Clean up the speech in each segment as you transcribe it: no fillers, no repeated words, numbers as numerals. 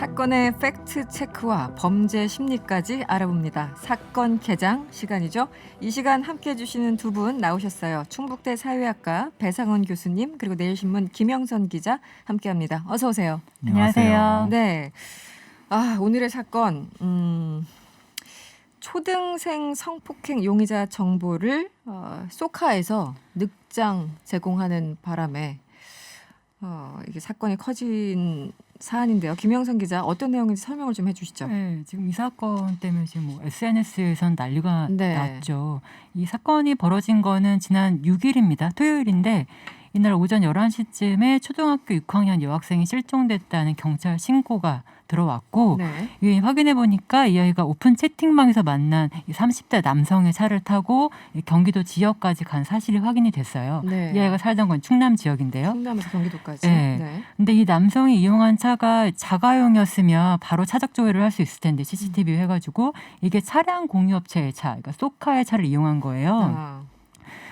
사건의 팩트 체크와 범죄 심리까지 알아봅니다. 사건 개장 시간이죠. 이 시간 함께해 주시는 두 분 나오셨어요. 충북대 사회학과 배상원 교수님 그리고 내일신문 김영선 기자 함께합니다. 어서 오세요. 안녕하세요. 네. 오늘의 사건 초등생 성폭행 용의자 정보를 소카에서 늑장 제공하는 바람에 이게 사건이 커진 사안인데요. 김영선 기자 어떤 내용인지 설명을 좀 해주시죠. 네, 지금 이 사건 때문에 지금 SNS에선 난리가 났죠. 이 사건이 벌어진 거는 지난 6일입니다. 토요일인데 이날 오전 11시쯤에 초등학교 6학년 여학생이 실종됐다는 경찰 신고가 들어왔고 이 확인해 보니까 이 아이가 오픈 채팅방에서 만난 30대 남성의 차를 타고 경기도 지역까지 간 사실이 확인이 됐어요. 이 아이가 살던 건 충남 지역인데요. 충남에서 경기도까지. 근데 이 남성이 이용한 차가 자가용이었으면 바로 차적 조회를 할 수 있을 텐데 CCTV 해가지고 이게 차량 공유업체의 차, 그러니까 소카의 차를 이용한 거예요.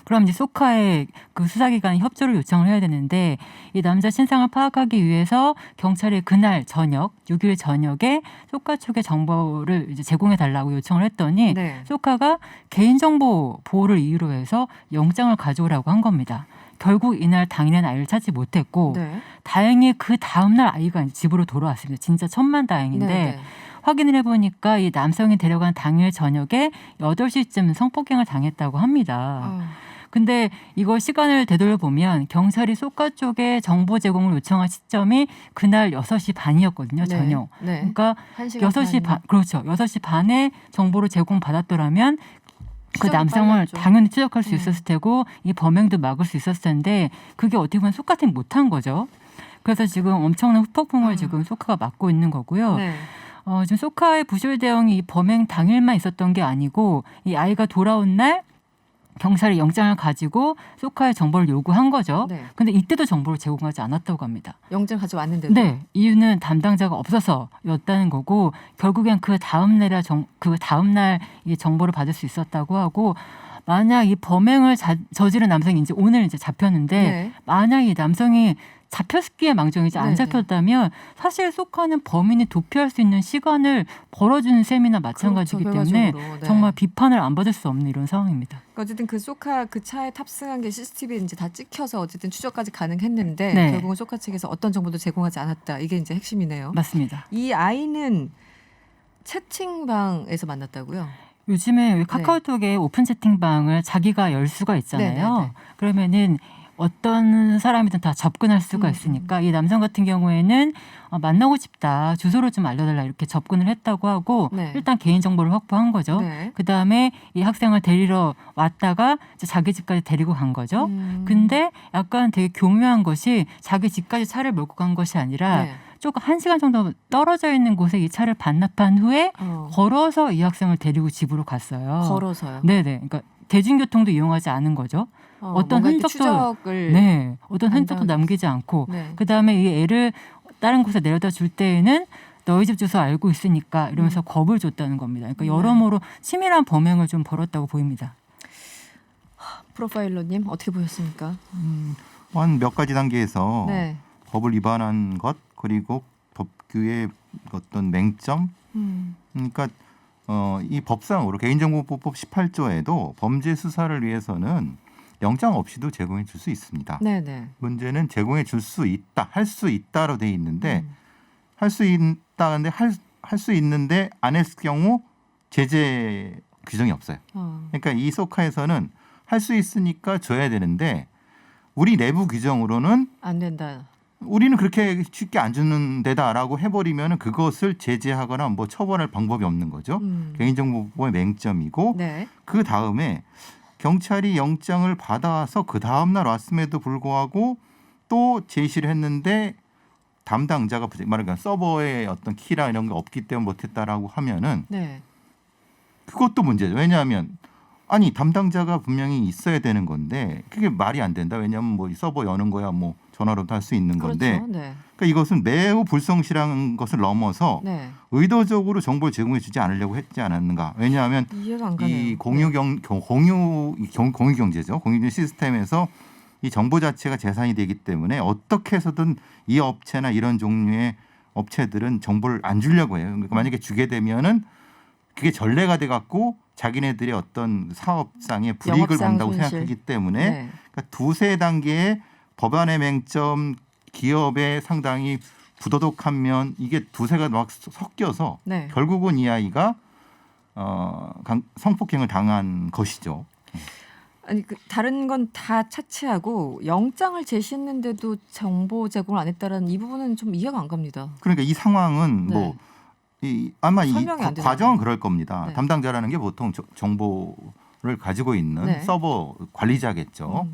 그럼 이제 소카의 그 수사기관이 협조를 요청을 해야 되는데 이 남자 신상을 파악하기 위해서 경찰이 그날 저녁 6일 저녁에 소카 측의 정보를 이제 제공해 달라고 요청을 했더니 소카가 개인정보 보호를 이유로 해서 영장을 가져오라고 한 겁니다. 결국 이날 당일엔 아이를 찾지 못했고 다행히 그 다음날 아이가 이제 집으로 돌아왔습니다. 진짜 천만다행인데 확인을 해보니까 이 남성이 데려간 당일 저녁에 8시쯤 성폭행을 당했다고 합니다. 근데 이걸 시간을 되돌려보면 경찰이 소카 쪽에 정보 제공을 요청한 시점이 그날 6시 반이었거든요. 저녁. 그러니까 6시 반, 그렇죠. 6시 반에 정보를 제공받았더라면 그 남성을 빨랐죠. 당연히 추적할 수 있었을 테고 이 범행도 막을 수 있었을 텐데 그게 어떻게 보면 소카팀 못한 거죠. 그래서 지금 엄청난 후폭풍을 지금 소카가 맞고 있는 거고요. 지금 소카의 부실 대응이 이 범행 당일만 있었던 게 아니고 이 아이가 돌아온 날 경찰이 영장을 가지고 소카의 정보를 요구한 거죠. 근데 이때도 정보를 제공하지 않았다고 합니다. 영장 가져왔는데도? 네. 이유는 담당자가 없어서였다는 거고 결국엔 그 다음날 이 정보를 받을 수 있었다고 하고 만약 이 범행을 저지른 남성이 이제 오늘 이제 잡혔는데 만약 이 남성이 잡혔기에 망정이지 안 잡혔다면 사실 소카는 범인이 도피할 수 있는 시간을 벌어주는 셈이나 마찬가지이기 때문에 정말 비판을 안 받을 수 없는 이런 상황입니다. 그러니까 어쨌든 그 소카 그 차에 탑승한 게 CCTV에 이제 다 찍혀서 어쨌든 추적까지 가능했는데 결국은 소카 측에서 어떤 정보도 제공하지 않았다. 이게 이제 핵심이네요. 맞습니다. 이 아이는 채팅방에서 만났다고요? 요즘에 카카오톡에 오픈 채팅방을 자기가 열 수가 있잖아요. 그러면은 어떤 사람이든 다 접근할 수가 있으니까 이 남성 같은 경우에는 만나고 싶다. 주소를 좀 알려달라 이렇게 접근을 했다고 하고 일단 개인정보를 확보한 거죠. 그다음에 이 학생을 데리러 왔다가 이제 자기 집까지 데리고 간 거죠. 근데 약간 되게 교묘한 것이 자기 집까지 차를 몰고 간 것이 아니라 조금 1시간 정도 떨어져 있는 곳에 이 차를 반납한 후에 걸어서 이 학생을 데리고 집으로 갔어요. 걸어서요? 네네. 그러니까 대중교통도 이용하지 않은 거죠. 어떤 흔적도 어떤 흔적도 남기지 않고 그다음에 이 애를 다른 곳에 내려다 줄 때에는 너희 집 주소 알고 있으니까 이러면서 겁을 줬다는 겁니다. 그러니까 여러모로 치밀한 범행을 좀 벌였다고 보입니다. 프로파일러님 어떻게 보셨습니까? 한 몇 가지 단계에서 법을 위반한 것 그리고 법규의 어떤 맹점 그러니까 이 법상으로 개인정보보호법 18조에도 범죄 수사를 위해서는 영장 없이도 제공해 줄 수 있습니다. 문제는 제공해 줄 수 있다, 할 수 있다로 돼 있는데 할 수 있다는데 할 수 있는데 안 했을 경우 제재 규정이 없어요. 그러니까 이 소카에서는 할 수 있으니까 줘야 되는데 우리 내부 규정으로는 안 된다. 우리는 그렇게 쉽게 안 주는 데다라고 해버리면 그것을 제재하거나 뭐 처벌할 방법이 없는 거죠. 개인정보보호의 맹점이고 그 다음에 경찰이 영장을 받아서 그 다음날 왔음에도 불구하고 또 제시를 했는데 담당자가 말하자면 서버에 어떤 키라 이런 게 없기 때문에 못했다라고 하면은 그것도 문제죠. 왜냐하면 아니 담당자가 분명히 있어야 되는 건데 그게 말이 안 된다. 왜냐하면 뭐 서버 여는 거야 뭐 전화로도 할 수 있는 건데 그러니까 이것은 매우 불성실한 것을 넘어서 의도적으로 정보를 제공해 주지 않으려고 했지 않았는가. 왜냐하면 이 공유 경제죠. 공유 시스템에서 이 정보 자체가 재산이 되기 때문에 어떻게 해서든 이 업체나 이런 종류의 업체들은 정보를 안 주려고 해요. 그러니까 만약에 주게 되면은 그게 전례가 돼 갖고 자기네들의 어떤 사업상의 불이익을 간다고 손실. 생각하기 때문에 네. 그러니까 두세 단계의 법안의 맹점, 기업에 상당히 부도덕한 면 이게 두세가 막 섞여서 네. 결국은 이 아이가 성폭행을 당한 것이죠. 아니 다른 건 다 차치하고 영장을 제시했는데도 정보 제공을 안 했다라는 이 부분은 좀 이해가 안 갑니다. 그러니까 이 상황은 네. 뭐 아마 이 설명이 안 되나요? 과정은 그럴 겁니다. 네. 담당자라는 게 보통 정보를 가지고 있는 네. 서버 관리자겠죠.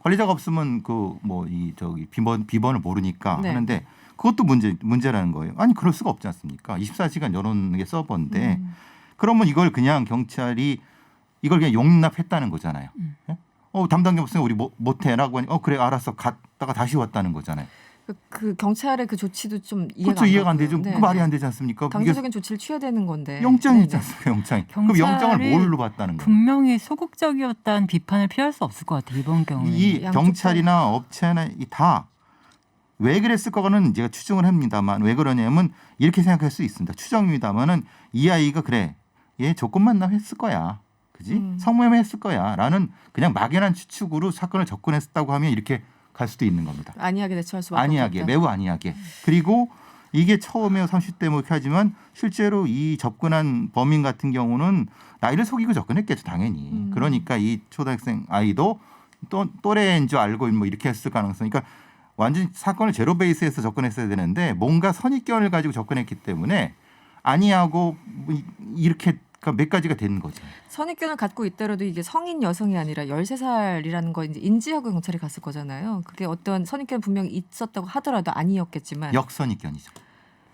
관리자가 없으면 그 뭐 이 저기 비번을 모르니까 네. 하는데 그것도 문제라는 거예요. 아니 그럴 수가 없지 않습니까? 24시간 열어놓는 게 서버인데 그러면 이걸 그냥 경찰이 이걸 그냥 용납했다는 거잖아요. 예? 담당자 없으면 우리 못해라고 하니 그래 알았어 갔다가 다시 왔다는 거잖아요. 그 경찰의 그 조치도 좀 그렇죠. 이해가 안 가고요. 되죠. 네. 그 말이 안 되지 않습니까? 강제적인 조치를 취해야 되는 건데. 영장이 네, 있지 네. 않습니까? 영장이. 그럼 경찰이 영장을 뭘로 봤다는 거예요? 분명히 소극적이었다는 비판을 피할 수 없을 것 같아요. 이번 경우에. 이 양쪽 경찰이나 업체나 다 왜 그랬을 거는 제가 추정을 합니다만 왜 그러냐면 이렇게 생각할 수 있습니다. 추정입니다만은 이 아이가 그래 얘 조건 만남 했을 거야. 그지? 성매매 했을 거야. 라는 그냥 막연한 추측으로 사건을 접근했다고 하면 이렇게 갈 수도 있는 겁니다. 안이하게 대처할 수밖에 안이하게 없다. 매우 안이하게. 그리고 이게 처음에 30대 뭐 이렇게 하지만 실제로 이 접근한 범인 같은 경우는 나이를 속이고 접근했겠죠. 당연히. 그러니까 이 초등학생 아이도 또래인 줄 알고 뭐 이렇게 했을 가능성이 그러니까 완전히 사건을 제로 베이스에서 접근했어야 되는데 뭔가 선입견을 가지고 접근했기 때문에 아니하고 이렇게 몇 가지가 되는 거죠. 선입견을 갖고 있더라도 이게 성인 여성이 아니라 13살이라는 거 이제 인지하고 경찰이 갔을 거잖아요. 그게 어떤 선입견 분명히 있었다고 하더라도 아니었겠지만 역선입견이죠.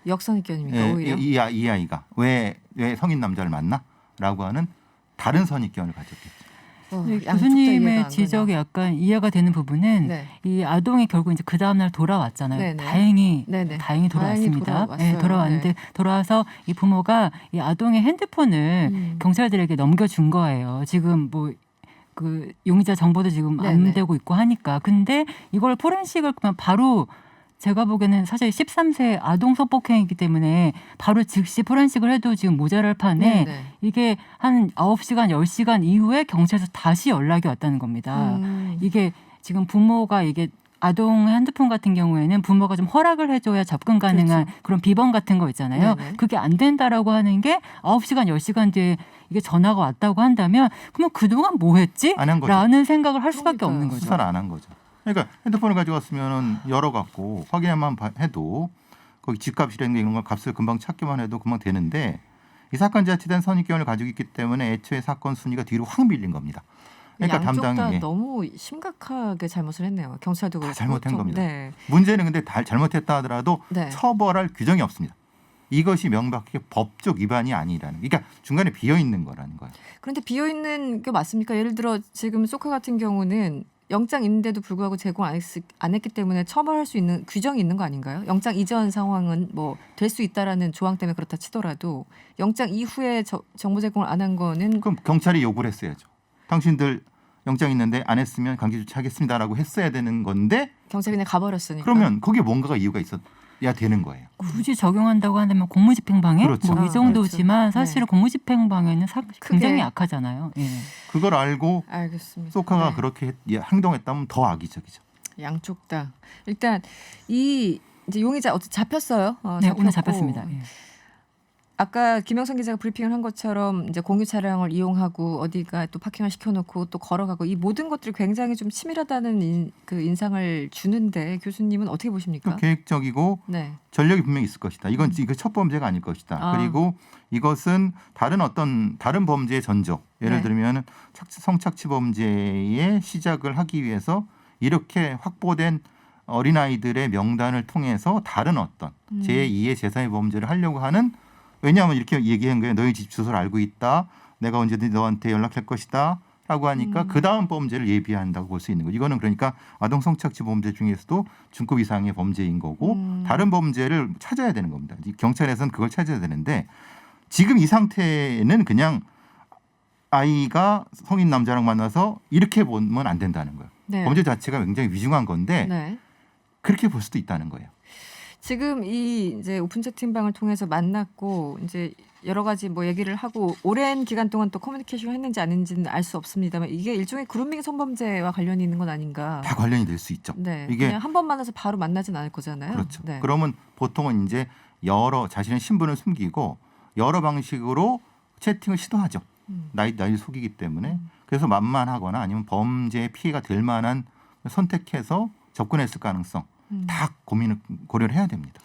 역선입견입니까? 오히려 이 아이가 왜 성인 남자를 만나?라고 하는 다른 선입견을 가졌겠죠. 교수님의 지적이 약간 이해가 되는 부분은 네. 이 아동이 결국 이제 그 다음 날 돌아왔잖아요. 네네. 다행히 네네. 돌아왔습니다. 다행히 돌아왔는데 네. 돌아와서 이 부모가 이 아동의 핸드폰을 경찰들에게 넘겨준 거예요. 지금 뭐 그 용의자 정보도 지금 네네. 안 되고 있고 하니까. 근데 이걸 포렌식을 그냥 바로 제가 보기에는 사실 13세 아동 성폭행이기 때문에 바로 즉시 포렌식을 해도 지금 모자랄 판에 네네. 이게 한 9시간, 10시간 이후에 경찰에서 다시 연락이 왔다는 겁니다. 이게 지금 부모가 이게 아동 핸드폰 같은 경우에는 부모가 좀 허락을 해줘야 접근 가능한 그렇죠. 그런 비번 같은 거 있잖아요. 네네. 그게 안 된다라고 하는 게 9시간, 10시간 뒤에 이게 전화가 왔다고 한다면 그러면 그동안 뭐 했지? 안 한 거죠. 라는 생각을 할 수밖에 그러니까요. 없는 거죠. 수사를 안 한 거죠. 그러니까 핸드폰을 가져갔으면 열어갖고 확인만 해도 거기 집값이라는 이런 걸 값을 금방 찾기만 해도 금방 되는데 이 사건 자체에 대한 선입견을 가지고 있기 때문에 애초에 사건 순위가 뒤로 확 밀린 겁니다. 그러니까 양쪽 다 담당이 너무 심각하게 잘못을 했네요. 경찰도 그렇고. 잘못한 겁니다. 네. 문제는 근데 잘못했다 하더라도 네. 처벌할 규정이 없습니다. 이것이 명백하게 법적 위반이 아니라는. 그러니까 중간에 비어 있는 거라는 거예요. 그런데 비어 있는 게 맞습니까? 예를 들어 지금 소카 같은 경우는 영장 있는데도 불구하고 제공 안 했기 때문에 처벌할 수 있는 규정이 있는 거 아닌가요? 영장 이전 상황은 뭐 될 수 있다라는 조항 때문에 그렇다 치더라도 영장 이후에 정보 제공을 안 한 거는 그럼 경찰이 요구를 했어야죠. 당신들 영장 있는데 안 했으면 강제 조치하겠습니다라고 했어야 되는 건데 경찰이 그냥 가버렸으니까. 그러면 거기에 뭔가가 이유가 있어야 되는 거예요. 굳이 적용한다고 한다면 공무집행방해 그렇죠. 뭐 이 정도지만 그렇죠. 사실은 공무집행방해는 굉장히 크게. 약하잖아요. 예. 그걸 알고 알겠습니다. 소카가 네. 그렇게 행동했다면 더 악의적이죠. 양쪽 다 일단 이 이제 용의자 어떻게 잡혔어요? 네, 잡혔고. 오늘 잡혔습니다. 예. 아까 김영선 기자가 브리핑을 한 것처럼 이제 공유 차량을 이용하고 어디가 또 파킹을 시켜놓고 또 걸어가고 이 모든 것들이 굉장히 좀 치밀하다는 그 인상을 주는데 교수님은 어떻게 보십니까? 계획적이고 네. 전력이 분명히 있을 것이다. 이건 이거 첫 범죄가 아닐 것이다. 아. 그리고 이것은 다른 범죄의 전조. 예를 네. 들면 성착취 범죄의 시작을 하기 위해서 이렇게 확보된 어린아이들의 명단을 통해서 다른 어떤 제2의 제3의 범죄를 하려고 하는 왜냐하면 이렇게 얘기한 거예요. 너희 집 주소를 알고 있다. 내가 언제든지 너한테 연락할 것이다. 라고 하니까 그 다음 범죄를 예비한다고 볼 수 있는 거죠. 이거는 그러니까 아동 성착취 범죄 중에서도 중급 이상의 범죄인 거고 다른 범죄를 찾아야 되는 겁니다. 경찰에서는 그걸 찾아야 되는데 지금 이 상태는 그냥 아이가 성인 남자랑 만나서 이렇게 보면 안 된다는 거예요. 네. 범죄 자체가 굉장히 위중한 건데 네. 그렇게 볼 수도 있다는 거예요. 지금 이 이제 오픈 채팅방을 통해서 만났고 이제 여러 가지 뭐 얘기를 하고 오랜 기간 동안 또 커뮤니케이션을 했는지 아닌지는 알 수 없습니다만 이게 일종의 그루밍 성범죄와 관련이 있는 건 아닌가? 다 관련이 될 수 있죠. 네, 이게 그냥 한 번 만나서 바로 만나진 않을 거잖아요. 그렇죠. 네. 그러면 보통은 이제 여러 자신의 신분을 숨기고 여러 방식으로 채팅을 시도하죠. 나이를 속이기 때문에 그래서 만만하거나 아니면 범죄의 피해가 될 만한 선택해서 접근했을 가능성 다 고려를 해야 됩니다.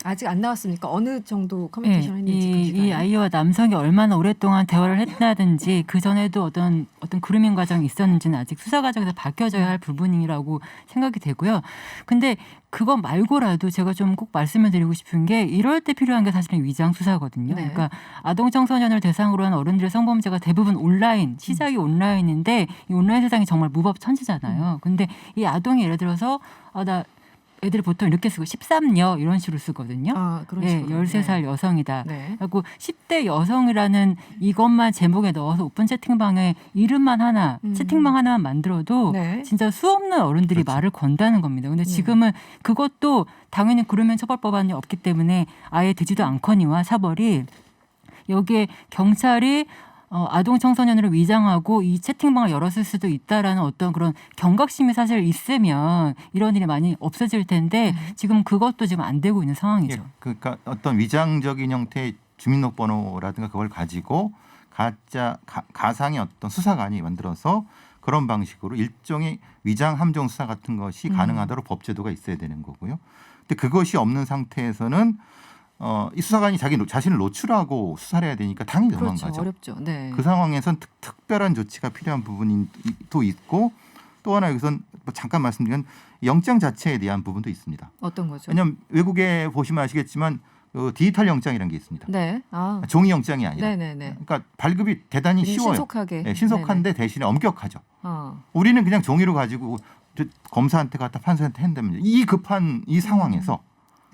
아직 안 나왔습니까? 어느 정도 커뮤니케이션을 했는지 그 이 기간에? 아이와 남성이 얼마나 오랫동안 대화를 했다든지 그 전에도 어떤 그루밍 과정이 있었는지는 아직 수사 과정에서 밝혀져야 할 부분이라고 생각이 되고요. 근데 그거 말고라도 제가 좀 꼭 말씀을 드리고 싶은 게 이럴 때 필요한 게 사실은 위장 수사거든요. 네. 그러니까 아동 청소년을 대상으로 한 어른들의 성범죄가 대부분 온라인, 시작이 온라인인데 이 온라인 세상이 정말 무법천지잖아요. 근데 이 아동이 예를 들어서 나 애들이 보통 이렇게 쓰고 13여 이런 식으로 쓰거든요. 아, 그런 예, 식으로. 13살 네. 여성이다. 네. 그리고 10대 여성이라는 이것만 제목에 넣어서 오픈 채팅방에 이름만 하나, 채팅방 하나만 만들어도 네. 진짜 수없는 어른들이 그렇죠. 말을 건다는 겁니다. 근데 지금은 그것도 당연히 그루밍 처벌법안이 없기 때문에 아예 되지도 않거니와 사벌이 여기에 경찰이 아동 청소년으로 위장하고 이 채팅방을 열었을 수도 있다라는 어떤 그런 경각심이 사실 있으면 이런 일이 많이 없어질 텐데 지금 그것도 지금 안 되고 있는 상황이죠. 예, 그러니까 어떤 위장적인 형태의 주민등록번호라든가 그걸 가지고 가상의 어떤 수사관이 만들어서 그런 방식으로 일종의 위장 함정 수사 같은 것이 가능하도록 법제도가 있어야 되는 거고요. 근데 그것이 없는 상태에서는 이 수사관이 자신을 노출하고 수사를 해야 되니까 당연히 도망가죠. 그렇죠. 어렵죠. 네. 그 상황에선 특별한 조치가 필요한 부분이 또 있고 또 하나 여기선 뭐 잠깐 말씀드리면 영장 자체에 대한 부분도 있습니다. 어떤 거죠? 왜냐하면 외국에 보시면 아시겠지만 디지털 영장이라는 게 있습니다. 네. 아. 종이 영장이 아니라. 네네네. 그러니까 발급이 대단히 쉬워요. 신속하게. 네, 신속한데 대신에 엄격하죠. 어. 우리는 그냥 종이로 가지고 검사한테 갔다 판사한테 한다면 이 급한 이 상황에서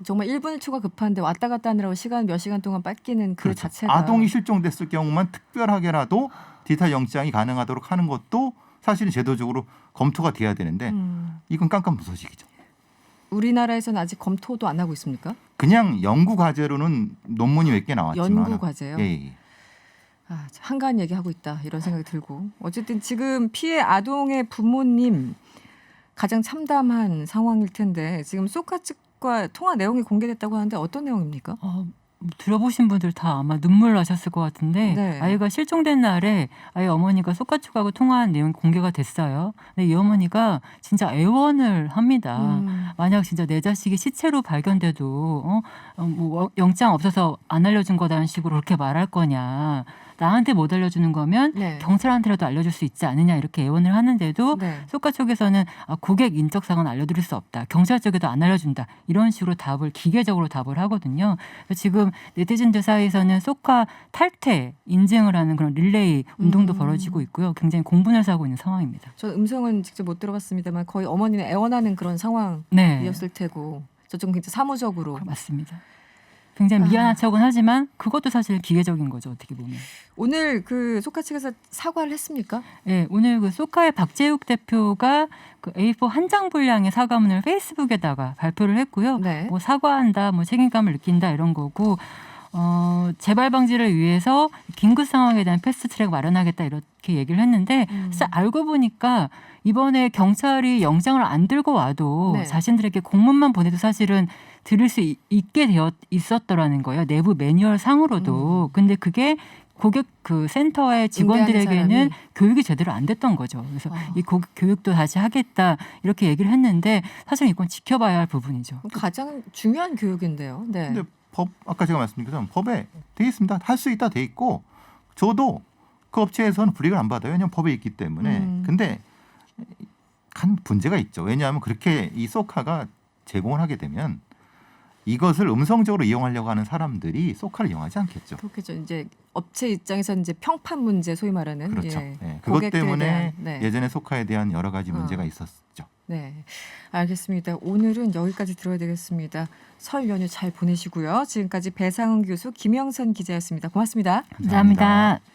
정말 1분 1초가 급한데 왔다 갔다 하느라고 몇 시간 동안 뺏기는 그 그렇죠. 자체가 아동이 실종됐을 경우만 특별하게라도 디지털 영장이 가능하도록 하는 것도 사실은 제도적으로 검토가 돼야 되는데 이건 깜깜무소식이죠. 우리나라에서는 아직 검토도 안 하고 있습니까? 그냥 연구 과제로는 논문이 몇 개 나왔지만 연구 과제요? 예. 아, 한가한 얘기하고 있다 이런 생각이 들고 어쨌든 지금 피해 아동의 부모님 가장 참담한 상황일 텐데 지금 소카 측과 통화 내용이 공개됐다고 하는데 어떤 내용입니까? 들어보신 분들 다 아마 눈물 나셨을 것 같은데 네. 아이가 실종된 날에 아이 어머니가 소카 측하고 통화한 내용이 공개가 됐어요. 근데 이 어머니가 진짜 애원을 합니다. 만약 진짜 내 자식이 시체로 발견돼도 뭐 영장 없어서 안 알려준 거다는 식으로 그렇게 말할 거냐. 나한테 못 알려주는 거면 네. 경찰한테라도 알려줄 수 있지 않느냐 이렇게 애원을 하는데도 네. 소카 쪽에서는 고객 인적사항은 알려드릴 수 없다. 경찰 쪽에도 안 알려준다. 이런 식으로 기계적으로 답을 하거든요. 그래서 지금 네티즌들 사이에서는 소카 탈퇴 인증을 하는 그런 릴레이 운동도 벌어지고 있고요. 굉장히 공분을 사고 있는 상황입니다. 저 음성은 직접 못 들어봤습니다만 거의 어머니는 애원하는 그런 상황이었을 네. 테고 저쪽은 굉장히 사무적으로 맞습니다. 굉장히 미안한 척은 하지만 그것도 사실 기계적인 거죠. 어떻게 보면. 오늘 그 소카 측에서 사과를 했습니까? 네, 오늘 그 소카의 박재욱 대표가 그 A4 한 장 분량의 사과문을 페이스북에다가 발표를 했고요. 네. 뭐 사과한다, 뭐 책임감을 느낀다 이런 거고 재발 방지를 위해서 긴급 상황에 대한 패스트트랙 마련하겠다 이렇게 얘기를 했는데 사실 알고 보니까 이번에 경찰이 영장을 안 들고 와도 네. 자신들에게 공문만 보내도 사실은 들을 수 있게 되어 있었더라는 거예요. 내부 매뉴얼 상으로도. 근데 그게 고객 그 센터의 직원들에게는 교육이 제대로 안 됐던 거죠. 그래서 이 교육도 다시 하겠다 이렇게 얘기를 했는데 사실 이건 지켜봐야 할 부분이죠. 가장 중요한 교육인데요. 네. 근데 아까 제가 말씀드린 것처럼 법에 돼 있습니다. 할 수 있다 돼 있고 저도 그 업체에서는 불이익을 안 받아요. 왜냐하면 법에 있기 때문에. 근데 한 문제가 있죠. 왜냐하면 그렇게 이 소카가 제공을 하게 되면 이것을 음성적으로 이용하려고 하는 사람들이 소카를 이용하지 않겠죠. 그렇겠죠. 이제 업체 입장에서 이제 평판 문제 소위 말하는 그렇죠. 예. 네. 그것 때문에 대한, 예전에 소카에 대한 여러 가지 문제가 있었죠. 네, 알겠습니다. 오늘은 여기까지 들어야 되겠습니다. 설 연휴 잘 보내시고요. 지금까지 배상훈 교수, 김영선 기자였습니다. 고맙습니다. 감사합니다.